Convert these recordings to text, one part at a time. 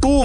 2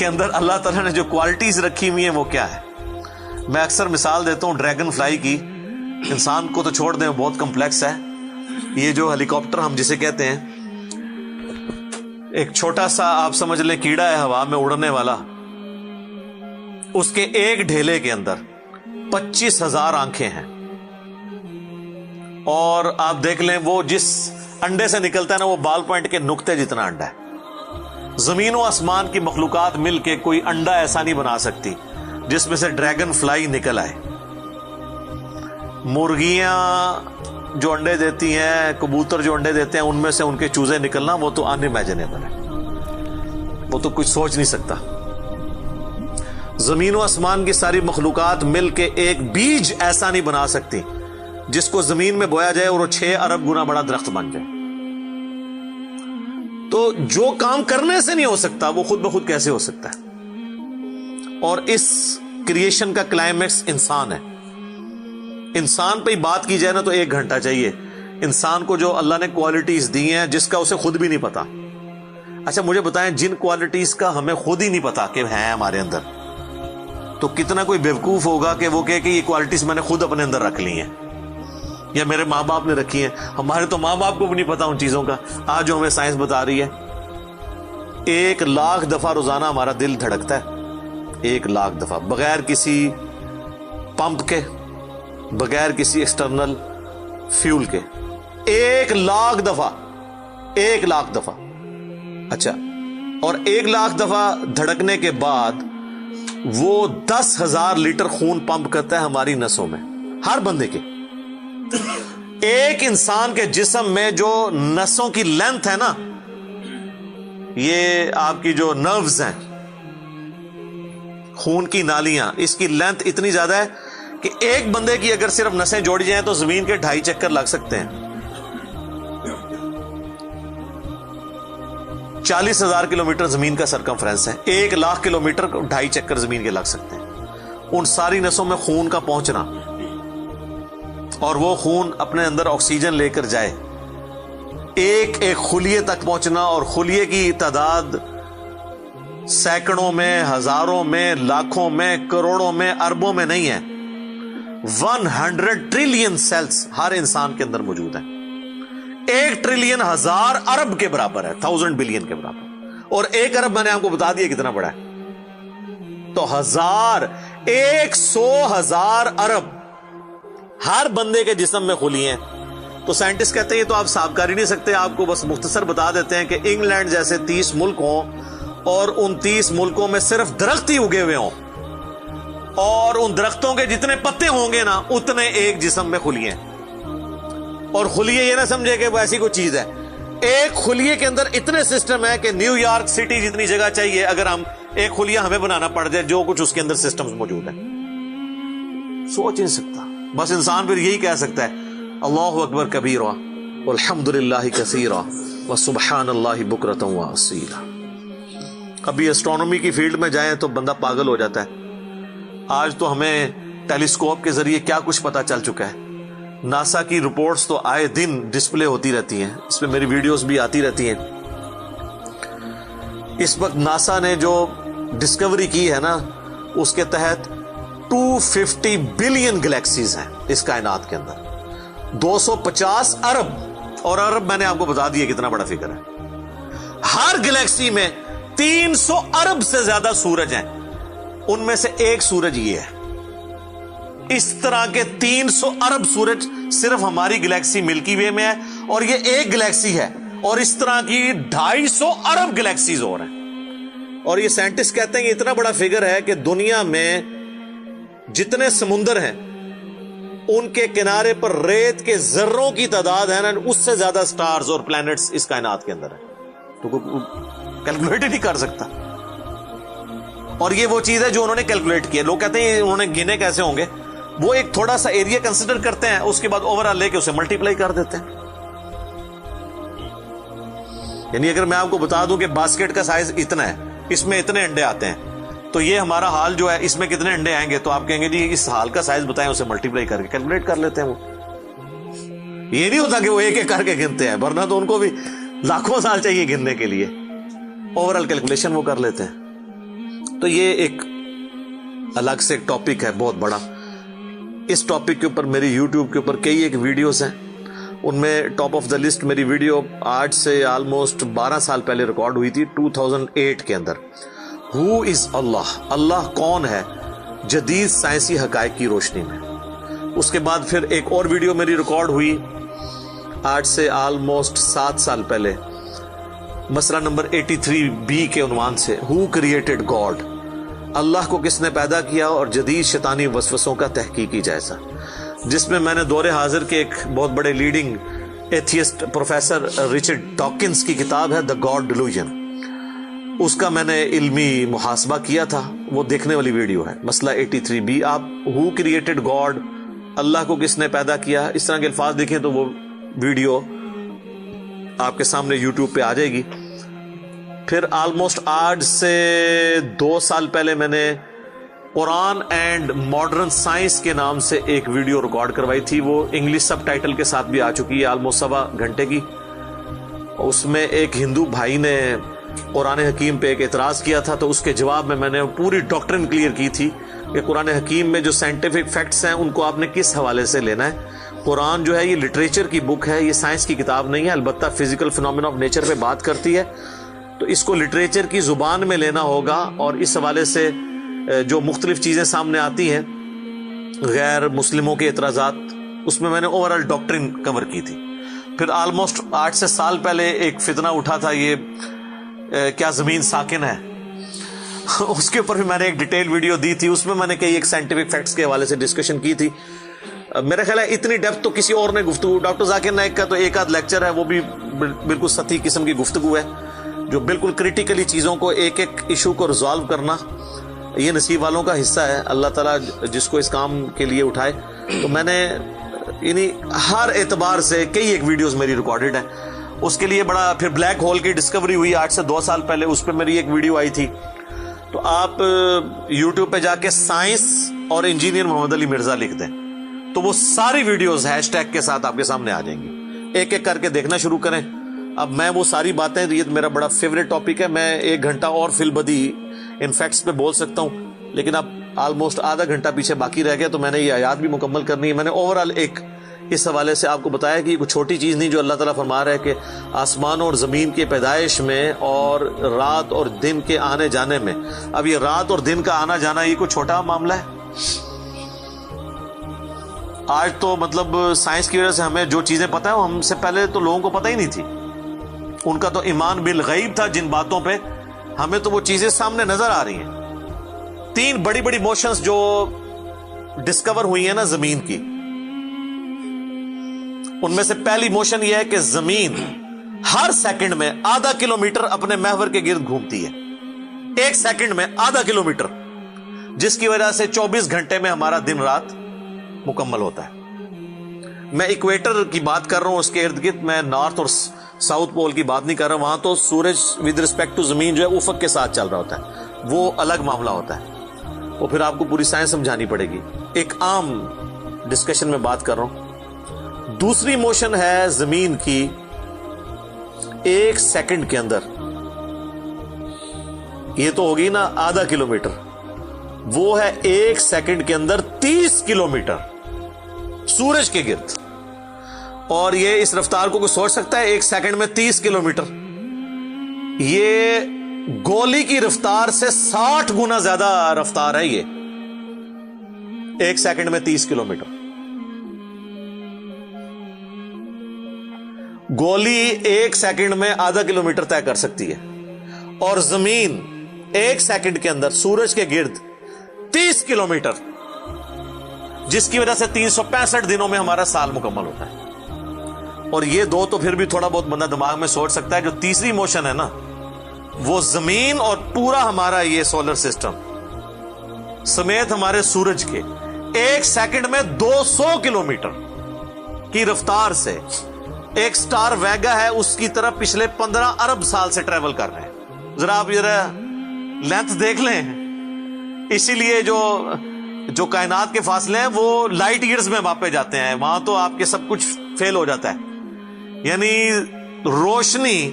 کے اندر اللہ تعالیٰ نے جو کوالٹیز رکھی ہوئی ہیں وہ کیا ہے. میں اکثر مثال دیتا ہوں ڈریگن فلائی کی. انسان کو تو چھوڑ دیں بہت کمپلیکس ہے. یہ جو ہیلی کاپٹر ہم جسے کہتے ہیں, ایک چھوٹا سا آپ سمجھ لیں کیڑا ہے ہوا میں اڑنے والا, اس کے ایک ڈھیلے کے اندر 25,000 آنکھیں ہیں. اور آپ دیکھ لیں وہ جس انڈے سے نکلتا ہے نا وہ بال پوائنٹ کے نقطے جتنا انڈا ہے. زمین و آسمان کی مخلوقات مل کے کوئی انڈا ایسا نہیں بنا سکتی جس میں سے ڈریگن فلائی نکل آئے. مرغیاں جو انڈے دیتی ہیں, کبوتر جو انڈے دیتے ہیں, ان میں سے ان کے چوزے نکلنا وہ تو ان امیجنیبل ہے, وہ تو کچھ سوچ نہیں سکتا. زمین و آسمان کی ساری مخلوقات مل کے ایک بیج ایسا نہیں بنا سکتی جس کو زمین میں بویا جائے اور وہ 6 ارب گنا بڑا درخت بن جائے. تو جو کام کرنے سے نہیں ہو سکتا وہ خود بخود کیسے ہو سکتا ہے؟ اور اس کریشن کا کلائمیکس انسان ہے. انسان پہ ہی بات کی جائے نا تو 1 گھنٹہ چاہیے. انسان کو جو اللہ نے کوالٹیز دی ہیں جس کا اسے خود بھی نہیں پتا. اچھا مجھے بتائیں, جن کوالٹیز کا ہمیں خود ہی نہیں پتا کہ ہیں ہمارے اندر, تو کتنا کوئی بیوقوف ہوگا کہ وہ کہے کہ یہ کوالٹیز میں نے خود اپنے اندر رکھ لی ہیں یا میرے ماں باپ نے رکھی ہیں. ہمارے تو ماں باپ کو بھی نہیں پتا ان چیزوں کا. آج جو ہمیں سائنس بتا رہی ہے, 1,00,000 دفعہ روزانہ ہمارا دل دھڑکتا ہے. 1,00,000 دفعہ بغیر کسی پمپ کے, بغیر کسی ایکسٹرنل فیول کے. 1,00,000 دفعہ, 1,00,000 دفعہ. اچھا, اور 1,00,000 دفعہ دھڑکنے کے بعد وہ 10,000 لیٹر خون پمپ کرتا ہے ہماری نسوں میں, ہر بندے کے. ایک انسان کے جسم میں جو نسوں کی لینتھ ہے نا, یہ آپ کی جو نروز ہیں, خون کی نالیاں, اس کی لینتھ اتنی زیادہ ہے کہ ایک بندے کی اگر صرف نسیں جوڑی جائیں تو زمین کے 2.5 چکر لگ سکتے ہیں. 40,000 کلومیٹر زمین کا سرکمفرنس ہے. 1,00,000 کلومیٹر 2.5 چکر زمین کے لگ سکتے ہیں. ان ساری نسوں میں خون کا پہنچنا, اور وہ خون اپنے اندر آکسیجن لے کر جائے, ایک ایک خلیے تک پہنچنا, اور خلیے کی تعداد سینکڑوں میں, ہزاروں میں, لاکھوں میں, کروڑوں میں, اربوں میں نہیں ہے. 100 ٹریلین سیلز ہر انسان کے اندر موجود ہیں. 1 ٹریلین 1,000 ارب کے برابر ہے, 1,000 بلین کے برابر. اور 1 ارب میں نے آپ کو بتا دیا کتنا بڑا ہے. تو 100,000 ارب ہر بندے کے جسم میں خلیے ہیں. تو سائنٹسٹ کہتے ہیں یہ تو آپ صاف کر ہی نہیں سکتے. آپ کو بس مختصر بتا دیتے ہیں کہ انگلینڈ جیسے 30 ملک ہوں اور ان 30 ملکوں میں صرف درخت ہی اگے ہوئے ہوں, اور ان درختوں کے جتنے پتے ہوں گے نا اتنے ایک جسم میں خلیے ہیں. اور خلیے یہ نہ سمجھے کہ وہ ایسی کوئی چیز ہے. ایک خلیے کے اندر اتنے سسٹم ہے کہ نیو یارک سٹی جتنی جگہ چاہیے اگر ہم ایک خلیہ ہمیں بنانا پڑ جائے, جو کچھ اس کے اندر سسٹمز موجود ہیں. سوچ نہیں سکتا. بس انسان پھر یہی کہہ سکتا ہے اللہ اکبر کبیرہ والحمد للہ کثیرہ وسبحان اللہ بکرۃ واصیلا. ابھی ایسٹرونومی کی فیلڈ میں جائیں تو بندہ پاگل ہو جاتا ہے. آج تو ہمیں ٹیلیسکوپ کے ذریعے کیا کچھ پتا چل چکا ہے. ناسا کی رپورٹس تو آئے دن ڈسپلے ہوتی رہتی ہیں, اس پہ میری ویڈیوز بھی آتی رہتی ہیں. اس وقت ناسا نے جو ڈسکوری کی ہے نا, اس کے تحت 250 بلین گلیکسیز ہیں اس کائنات کے اندر, 250 ارب. اور ارب میں نے آپ کو بتا دیا کتنا بڑا فگر ہے. ہر گلیکسی میں 300 ارب سے زیادہ سورج ہیں, ان میں سے ایک سورج یہ ہے. اس طرح کے 300 ارب سورج صرف ہماری گلیکسی ملکی وے میں ہے, اور یہ ایک گلیکسی ہے, اور اس طرح کی 250 ارب گلیکسیز اور ہیں. اور یہ سائنٹسٹ کہتے ہیں کہ اتنا بڑا فگر ہے کہ دنیا میں جتنے سمندر ہیں ان کے کنارے پر ریت کے ذروں کی تعداد ہے نا, اس سے زیادہ سٹارز اور پلانٹس اس کائنات کے اندر ہے. تو کیلکولیٹ ہی نہیں کر سکتا. اور یہ وہ چیز ہے جو انہوں نے کیلکولیٹ کی ہے. لوگ کہتے ہیں انہوں نے گنے کیسے ہوں گے. وہ ایک تھوڑا سا ایریا کنسیڈر کرتے ہیں, اس کے بعد اوور آل لے کے اسے ملٹیپلائی کر دیتے ہیں. یعنی اگر میں آپ کو بتا دوں کہ باسکٹ کا سائز اتنا ہے, اس میں اتنے انڈے آتے ہیں, تو یہ ہمارا حال جو ہے اس میں کتنے انڈے آئیں گے, تو آپ کہیں گے جی اس حال کا سائز بتائیں, اسے ملٹیپلائی کر کے کیلکولیٹ کر لیتے ہیں. وہ یہ نہیں ہوتا کہ وہ ایک ایک کر کے گنتے ہیں, ورنہ تو ان کو بھی لاکھوں سال چاہیے گننے کے لیے. اوور آل کیلکولیشن وہ کر لیتے ہیں. تو یہ ایک الگ سے ایک ٹاپک ہے بہت بڑا. اس ٹاپک کے اوپر میری یوٹیوب کے اوپر کئی ایک ویڈیوز ہیں. ان میں ٹاپ آف دا لسٹ میری ویڈیو آج سے آلموسٹ 12 سال پہلے ریکارڈ ہوئی تھی 2008 کے اندر. ہو از اللہ, اللہ کون ہے جدید سائنسی حقائق کی روشنی میں. اس کے بعد پھر ایک اور ویڈیو میری ریکارڈ ہوئی آج سے آلموسٹ 7 سال پہلے, مسئلہ نمبر 83B کے عنوان سے, ہو کریٹڈ گاڈ, اللہ کو کس نے پیدا کیا اور جدید شیطانی وسوسوں کا تحقیقی جائزہ, جس میں میں نے دور حاضر کے ایک بہت بڑے leading atheist professor Richard Dawkins کی کتاب ہے دا گاڈ ڈیلوژن, اس کا میں نے علمی محاسبہ کیا تھا. وہ دیکھنے والی ویڈیو ہے, مسئلہ 83B. آپ ہو کریٹڈ گاڈ, اللہ کو کس نے پیدا کیا, اس طرح کے الفاظ دیکھیں تو وہ ویڈیو آپ کے سامنے یوٹیوب پہ آ جائے گی. پھر آلموسٹ آج سے 2 سال پہلے میں نے قرآن اینڈ ماڈرن سائنس کے نام سے ایک ویڈیو ریکارڈ کروائی تھی. وہ انگلش سب ٹائٹل کے ساتھ بھی آ چکی ہے, آلموسٹ 1.25 گھنٹے کی. اس میں ایک ہندو بھائی نے قرآن حکیم پہ ایک اعتراض کیا تھا, تو اس کے جواب میں نے پوری ڈاکٹرن کلیئر کی تھی کہ قرآن حکیم میں جو سائنٹیفک فیکٹس ہیں ان کو آپ نے کس حوالے سے لینا ہے. قرآن جو ہے یہ لٹریچر کی بک ہے, یہ سائنس کی کتاب نہیں ہے. البتہ فزیکل فینومینا آف نیچر پہ بات کرتی ہے, تو اس کو لٹریچر کی زبان میں لینا ہوگا. اور اس حوالے سے جو مختلف چیزیں سامنے آتی ہیں, غیر مسلموں کے اعتراضات, اس میں نے اوورال ڈاکٹرن کور کی تھی. پھر آلموسٹ 8 سے سال پہلے ایک فتنہ اٹھا تھا, یہ کیا زمین ساکن ہے, اس کے اوپر بھی میں نے ایک ڈیٹیل ویڈیو دی تھی. اس میں نے کئی ایک سائنٹیفک فیکٹس کے حوالے سے ڈسکشن کی تھی. میرا خیال ہے اتنی ڈیپتھ تو کسی اور نے گفتگو, ڈاکٹر ذاکر نائک کا تو ایک آدھ لیکچر ہے, وہ بھی بالکل سطحی قسم کی گفتگو ہے, جو بالکل کریٹیکلی چیزوں کو ایک ایک ایشو کو ریزالو کرنا یہ نصیب والوں کا حصہ ہے. اللہ تعالیٰ جس کو اس کام کے لیے اٹھائے. تو میں نے یعنی ہر اعتبار سے کئی ایک ویڈیوز میری ریکارڈڈ ہے. اس کے لیے بڑا, پھر بلیک ہول کی ڈسکوری ہوئی آج سے 2 سال پہلے, اس پہ میری ایک ویڈیو آئی تھی. تو آپ یوٹیوب پہ جا کے سائنس اور انجینئر محمد علی مرزا لکھ دیں تو وہ ساری ویڈیوز ہیش ٹیگ کے ساتھ آپ کے سامنے آ جائیں گی. ایک ایک کر کے دیکھنا شروع کریں. اب میں وہ ساری باتیں, یہ میرا بڑا فیوریٹ ٹاپک ہے, میں 1 گھنٹہ اور فی البدی ان فیکٹس پہ بول سکتا ہوں, لیکن اب آلموسٹ آدھا گھنٹہ پیچھے باقی رہ گیا, تو میں نے یہ آیات بھی مکمل کرنی ہے. میں نے اوورال ایک اس حوالے سے آپ کو بتایا کہ یہ کوئی چھوٹی چیز نہیں جو اللہ تعالیٰ فرما رہا ہے کہ آسمانوں اور زمین کے پیدائش میں اور رات اور دن کے آنے جانے میں. اب یہ رات اور دن کا آنا جانا یہ کوئی چھوٹا معاملہ ہے. آج تو مطلب سائنس کی وجہ سے ہمیں جو چیزیں پتہ ہیں وہ ہم سے پہلے تو لوگوں کو پتہ ہی نہیں تھی. ان کا تو ایمان بالغیب تھا جن باتوں پہ, ہمیں تو وہ چیزیں سامنے نظر آ رہی ہیں. 3 بڑی بڑی موشنز جو ڈسکور ہوئی ہیں نا زمین کی, ان میں سے پہلی موشن یہ ہے کہ زمین ہر سیکنڈ میں ½ کلومیٹر اپنے محور کے گرد گھومتی ہے. 1 سیکنڈ میں ½ کلومیٹر, جس کی وجہ سے 24 گھنٹے میں ہمارا دن رات مکمل ہوتا ہے. میں ایکویٹر کی بات کر رہا ہوں, اس کے ارد گرد, میں نارتھ اور ساؤتھ پول کی بات نہیں کر رہا ہوں. وہاں تو سورج ود ریسپیکٹ ٹو زمین جو ہے افق کے ساتھ چل رہا ہوتا ہے, وہ الگ معاملہ ہوتا ہے. وہ پھر آپ کو پوری سائنس سمجھانی پڑے گی. ایک عام ڈسکشن میں بات کر رہا ہوں. دوسری موشن ہے زمین کی 1 سیکنڈ کے اندر, یہ تو ہوگی نا ½ کلومیٹر, وہ ہے 1 سیکنڈ کے اندر 30 کلومیٹر سورج کے گرد. اور یہ اس رفتار کو کوئی سوچ سکتا ہے 1 سیکنڈ میں 30 کلومیٹر؟ یہ گولی کی رفتار سے 60 گنا زیادہ رفتار ہے. یہ 1 سیکنڈ میں 30 کلومیٹر. گولی 1 سیکنڈ میں ½ کلومیٹر طے کر سکتی ہے, اور زمین 1 سیکنڈ کے اندر سورج کے گرد 30 کلومیٹر, جس کی وجہ سے 365 دنوں میں ہمارا سال مکمل ہوتا ہے. اور یہ 2 تو پھر بھی تھوڑا بہت بندہ دماغ میں سوچ سکتا ہے. جو تیسری موشن ہے نا, وہ زمین اور پورا ہمارا یہ سولر سسٹم سمیت ہمارے سورج کے 1 سیکنڈ میں 200 کلومیٹر کی رفتار سے ایک سٹار ویگا ہے اس کی طرف پچھلے 15 ارب سال سے ٹریول کر رہے ہیں. ذرا آپ لینتھ دیکھ لیں. اسی لیے جو کائنات کے فاصلے ہیں وہ لائٹ ایئرز میں ماپے جاتے ہیں. وہاں تو آپ کے سب کچھ فیل ہو جاتا ہے. یعنی روشنی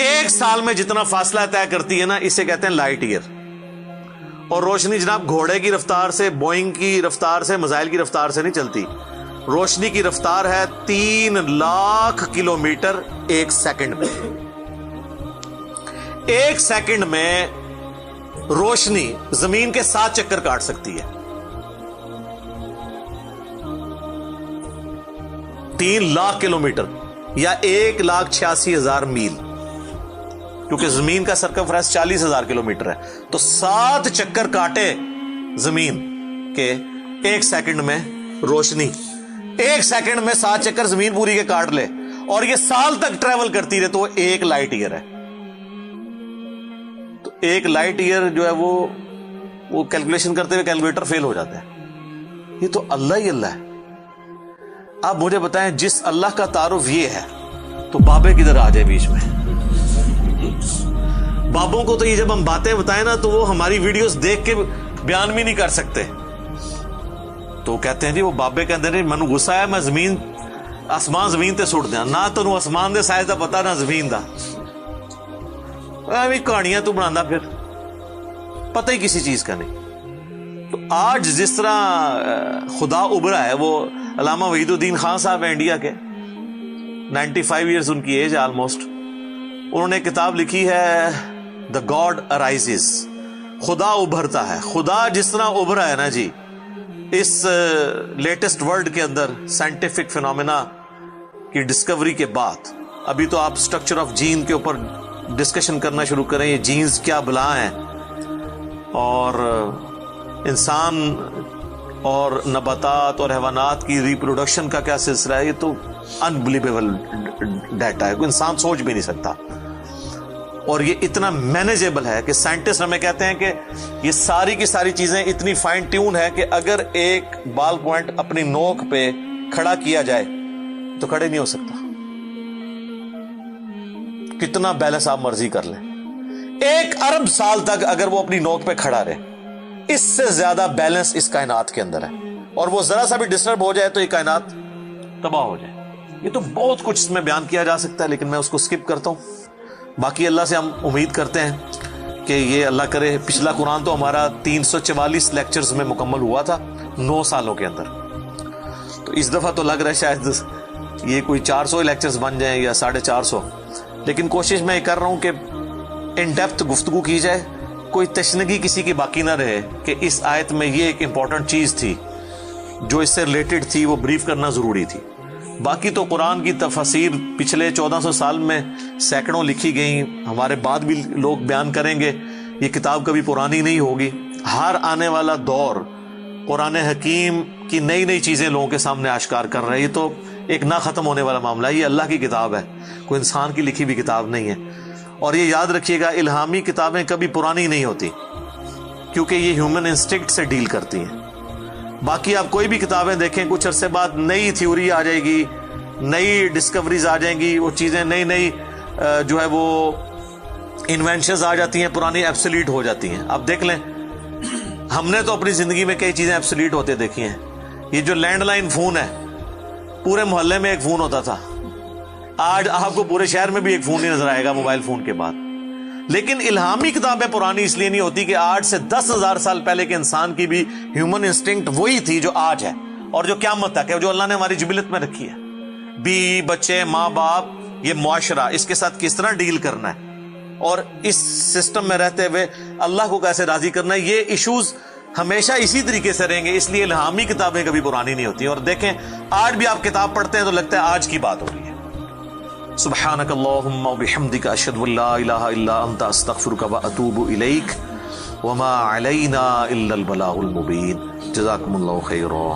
1 سال میں جتنا فاصلہ طے کرتی ہے نا, اسے کہتے ہیں لائٹ ایئر. اور روشنی جناب گھوڑے کی رفتار سے، بوئنگ کی رفتار سے، میزائل کی رفتار سے نہیں چلتی. روشنی کی رفتار ہے 3 لاکھ کلومیٹر ایک سیکنڈ میں. ایک سیکنڈ میں روشنی زمین کے 7 چکر کاٹ سکتی ہے. 3 لاکھ کلومیٹر یا 1,86,000 میل، کیونکہ زمین کا سرکمفرنس 40,000 کلومیٹر ہے. تو 7 چکر کاٹے زمین کے ایک سیکنڈ میں روشنی، ایک سیکنڈ میں 7 چکر زمین پوری کے کاٹ لے، اور یہ سال تک ٹریول کرتی رہے، تو وہ 1 لائٹ ایئر ہے. تو 1 لائٹ ایئر جو ہے وہ کیلکولیشن کرتے ہوئے کیلکولیٹر فیل ہو جاتا ہے. یہ تو اللہ ہی اللہ ہے. آپ مجھے بتائیں، جس اللہ کا تعارف یہ ہے تو بابے کدھر آ جائے بیچ میں؟ بابوں کو تو یہ جب ہم باتیں بتائیں نا تو وہ ہماری ویڈیوز دیکھ کے بیان بھی نہیں کر سکتے. تو کہتے ہیں جی وہ بابے کہتے ہیں مینوں غصہ ہے، میں زمین آسمان زمین تے سٹ دیا. نہ تینوں آسمان دے سائز دا پتا نہ زمین دا، ایویں کہانیاں تو بنانا، پھر پتہ ہی کسی چیز کا نہیں. تو آج جس طرح خدا ابھرا ہے، وہ علامہ وحید الدین خان صاحب ہیں انڈیا کے، 95 ایئرز ان کی ایج ہے آلموسٹ. انہوں نے کتاب لکھی ہے دا گاڈ ارائزز، خدا ابھرتا ہے. خدا جس طرح ابھرا ہے نا جی اس لیٹسٹ ورلڈ کے اندر سائنٹیفک فینومینا کی ڈسکوری کے بعد، ابھی تو آپ سٹرکچر آف جین کے اوپر ڈسکشن کرنا شروع کریں، یہ جینز کیا بلا ہیں، اور انسان اور نباتات اور حیوانات کی ریپروڈکشن کا کیا سلسلہ ہے. یہ تو انبلیویبل ڈیٹا ہے، کوئی انسان سوچ بھی نہیں سکتا. اور یہ اتنا مینیجیبل ہے کہ سائنٹسٹ ہمیں کہتے ہیں کہ یہ ساری کی ساری چیزیں اتنی فائن ٹیون ہے کہ اگر ایک بال پوائنٹ اپنی نوک پہ کھڑا کیا جائے تو کھڑے نہیں ہو سکتا. کتنا بیلنس آپ مرضی کر لیں، 1 ارب سال تک اگر وہ اپنی نوک پہ کھڑا رہے، اس سے زیادہ بیلنس اس کائنات کے اندر ہے. اور وہ ذرا سا بھی ڈسٹرب ہو جائے تو یہ کائنات تباہ ہو جائے. یہ تو بہت کچھ اس میں بیان کیا جا سکتا ہے، لیکن میں اس کو سکپ کرتا ہوں. باقی اللہ سے ہم امید کرتے ہیں کہ یہ اللہ کرے. پچھلا قرآن تو ہمارا 344 لیکچرز میں مکمل ہوا تھا 9 سالوں کے اندر. تو اس دفعہ تو لگ رہا ہے شاید یہ کوئی 400 لیکچرز بن جائیں یا 450. لیکن کوشش میں یہ کر رہا ہوں کہ ان ڈیپتھ گفتگو کی جائے، کوئی تشنگی کسی کی باقی نہ رہے کہ اس آیت میں یہ ایک امپورٹنٹ چیز تھی جو اس سے ریلیٹڈ تھی، وہ بریف کرنا ضروری تھی. باقی تو قرآن کی تفاسیر پچھلے 1400 سال میں سینکڑوں لکھی گئیں، ہمارے بعد بھی لوگ بیان کریں گے. یہ کتاب کبھی پرانی نہیں ہوگی. ہر آنے والا دور قرآن حکیم کی نئی نئی چیزیں لوگوں کے سامنے آشکار کر رہے ہیں. یہ تو ایک نہ ختم ہونے والا معاملہ ہے. یہ اللہ کی کتاب ہے، کوئی انسان کی لکھی ہوئی کتاب نہیں ہے. اور یہ یاد رکھیے گا، الہامی کتابیں کبھی پرانی نہیں ہوتی، کیونکہ یہ ہیومن انسٹنکٹ سے ڈیل کرتی ہیں. باقی آپ کوئی بھی کتابیں دیکھیں، کچھ عرصے بعد نئی تھیوری آ جائے گی، نئی ڈسکوریز آ جائیں گی، وہ چیزیں نئی جو ہے وہ انوینشنز آ جاتی ہیں، پرانی ایبسلیٹ ہو جاتی ہیں. آپ دیکھ لیں، ہم نے تو اپنی زندگی میں کئی چیزیں ایبسلیٹ ہوتے دیکھی ہیں. یہ جو لینڈ لائن فون ہے، پورے محلے میں ایک فون ہوتا تھا. آج آپ کو پورے شہر میں بھی ایک فون نہیں نظر آئے گا موبائل فون کے بعد. لیکن الہامی کتابیں پرانی اس لیے نہیں ہوتی کہ آج سے 10,000 سال پہلے کے انسان کی بھی ہیومن انسٹنکٹ وہی تھی جو آج ہے اور جو قیامت تک ہے، جو اللہ نے ہماری جبلت میں رکھی ہے. بیوی بچے، ماں باپ، یہ معاشرہ، اس کے ساتھ کس طرح ڈیل کرنا ہے اور اس سسٹم میں رہتے ہوئے اللہ کو کیسے راضی کرنا ہے، یہ ایشوز ہمیشہ اسی طریقے سے رہیں گے. اس لیے الہامی کتابیں کبھی پرانی نہیں ہوتی. اور دیکھیں، آج بھی آپ کتاب پڑھتے ہیں تو لگتا ہے آج کی بات ہو رہی ہے. سبحانک اللہم وبحمدک، اشہد ان لا الہ الا انت، استغفرک واتوب الیک، وما علینا الا البلاغ المبین. جزاکم اللہ خیرا.